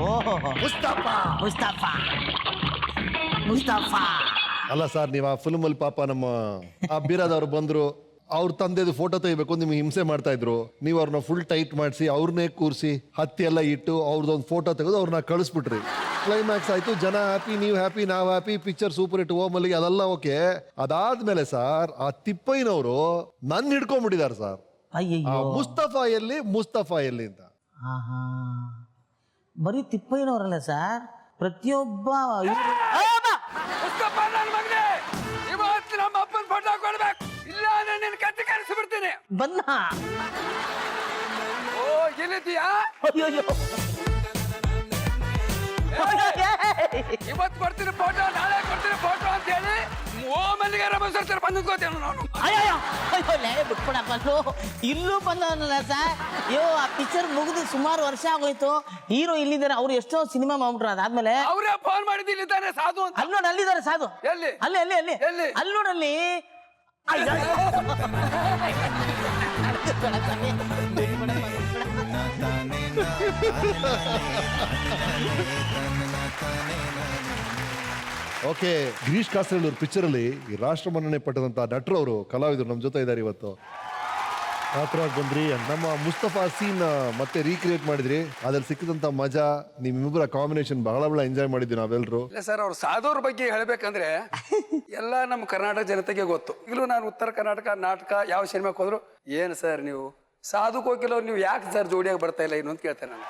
ಓಹೋ ಮುಸ್ತಫಾ. ಮುಸ್ತಫಾ ಮುಸ್ತಫಾ. ಅಲ್ಲ ಸರ್, ನೀವು ಆ ಫಿಲ್ಮ್ ಅಲ್ಲಿ ಪಾಪ ನಮ್ಮ ಆ ಬೀರಾದವ್ರು ಬಂದ್ರು, ಅವ್ರ ತಂದೆದು ಫೋಟೋ ತೆಗಿಬೇಕು ನಿಮ್ಗೆ ಹಿಂಸೆ ಮಾಡ್ತಾ ಇದ್ರು. ನೀವು ಅವ್ರನ್ನ ಫುಲ್ ಟೈಟ್ ಮಾಡಿಸಿ ಅವ್ರನ್ನೇ ಕೂರಿಸಿ ಹತ್ತಿ ಎಲ್ಲ ಇಟ್ಟು ಅವ್ರದ್ದೊಂದು ಫೋಟೋ ತೆಗೆದು ಅವ್ರನ್ನ ಕಳಿಸ್ಬಿಟ್ರಿ. ಕ್ಲೈಮ್ಯಾಕ್ಸ್ ಆಯ್ತು, ಜನ ಹ್ಯಾಪಿ, ನೀವು ಹ್ಯಾಪಿ, ನಾವು ಹ್ಯಾಪಿ, ಪಿಕ್ಚರ್ ಸೂಪರ್ ಹಿಟ್, ಓಮಲ್ಲಿಗೆ ಅದೆಲ್ಲ ಓಕೆ. ಅದಾದ್ಮೇಲೆ ಸರ್ ಆ ತಿಪ್ಪಯ್ಯನವರು ನನ್ನ ಹಿಡ್ಕೊಂಡ್ಬಿಟ್ಟಿದ್ದಾರೆ ಸರ್. ಅಯ್ಯಯ್ಯೋ, ಮುಸ್ತಫಾ ಎಲ್ಲಿ, ಮುಸ್ತಫಾ ಎಲ್ಲಿ ಅಂತ. ಹಾ ಬರೀ ತಿಪ್ಪಯ್ಯನವರಲ್ಲ ಸರ್, ಪ್ರತಿಯೊಬ್ಬ ಮುಸ್ತಫಾ ನನ್ನ ಮಗನೇ, ಇವತ್ತು ನಮ್ಮ ಅಪ್ಪನ ಫೋಟೋ ಕೊಡ್ಬೇಕು, ಇಲ್ಲ ನಿನ್ನ ಕತ್ತಿ ಕರೆಸಿಬಿಡ್ತೀನಿ. ಬಂದ. ಓ ಎಲ್ಲಿದ್ದೀಯಾ? ಅಯ್ಯಯ್ಯೋ, ಇವತ್ತು ಕೊಡ್ತೀನಿ ಫೋಟೋ, ನಾಳೆ ಕೊಡ್ತೀನಿ ಫೋಟೋ ಅಂತ ಹೇಳಿ ಓಮಲ್ಲಿಗೆ ರಮಸರ್ತಾರೆ ಬಂದ್ಕೋತೇನೆ ನಾನು. ಅಯ್ಯೋ ಬಿಟ್ಬಿಡಪ್ಪ, ಇಲ್ಲೂ ಬಂದವನಲ್ಲ ಸರ್. ಅಯ್ಯೋ, ಆ ಪಿಕ್ಚರ್ ಮುಗಿದು ಸುಮಾರು ವರ್ಷ ಆಗೋಯ್ತು. ಹೀರೋ ಇಲ್ಲಿದ್ದಾರೆ, ಅವ್ರು ಎಷ್ಟೋ ಸಿನಿಮಾ ಮಾಡ್ಬಿಟ್ರು. ಅದಾದ್ಮೇಲೆ ಅವರೇ ಫೋನ್ ಮಾಡಿದ್ದು ಇಲ್ಲಿದ್ದಾನೆ ಸಾಧು ಅಂತ. ಅಲ್ಲಿ ನೋಡಿ, ಅಲ್ಲಿದ್ದಾರೆ ಸಾಧು. ಎಲ್ಲಿ? ಅಲ್ಲಿ ಅಲ್ಲಿ ಅಲ್ಲಿ ಎಲ್ಲಿ? ಅಲ್ಲಿ ನೋಡಲ್ಲಿ. ಓಕೆ, ಗಿರೀಶ್ ಕಾಸರಳ್ಳಿ ಅವ್ರ ಪಿಕ್ಚರ್ ಅಲ್ಲಿ ಈ ರಾಷ್ಟ್ರ ಮನ್ನಣೆ ಪಟ್ಟದಂತ ನಟರು ಅವರು ಕಲಾವಿದರು ನಮ್ಮ ಜೊತೆ ಇದ್ದಾರೆ ಇವತ್ತು. ಆತರವಾಗಿ ಬಂದ್ರಿ, ನಮ್ಮ ಮುಸ್ತಫಾ ಸೀನ್ ಮತ್ತೆ ರೀಕ್ರಿಯೇಟ್ ಮಾಡಿದ್ರಿ. ಅದ್ರಲ್ಲಿ ಸಿಕ್ಕಿದಂತ ಮಜಾ, ನಿಮ್ಮಿಬ್ಬರ ಕಾಂಬಿನೇಷನ್ ಬಹಳ ಎಂಜಾಯ್ ಮಾಡಿದ್ವಿ ನಾವೆಲ್ಲರೂ. ಇಲ್ಲ ಸರ್, ಅವ್ರು ಸಾಧುವ್ರ ಬಗ್ಗೆ ಹೇಳ್ಬೇಕಂದ್ರೆ ಎಲ್ಲ ನಮ್ಮ ಕರ್ನಾಟಕ ಜನತೆಗೆ ಗೊತ್ತು. ಈಗಲೂ ನಾನು ಉತ್ತರ ಕರ್ನಾಟಕ ನಾಟಕ ಯಾವ ಸಿನಿಮಾಕ್ಕೆ ಹೋದ್ರು, ಏನು ಸರ್ ನೀವು ಸಾಧು ಕೋಕಿಲ್ ಅವ್ರು ನೀವು ಯಾಕೆ ಸರ್ ಜೋಡಿಯಾಗಿ ಬರ್ತಾ ಇಲ್ಲ ಇನ್ನು ಅಂತ ಕೇಳ್ತೇನೆ ನಾನು.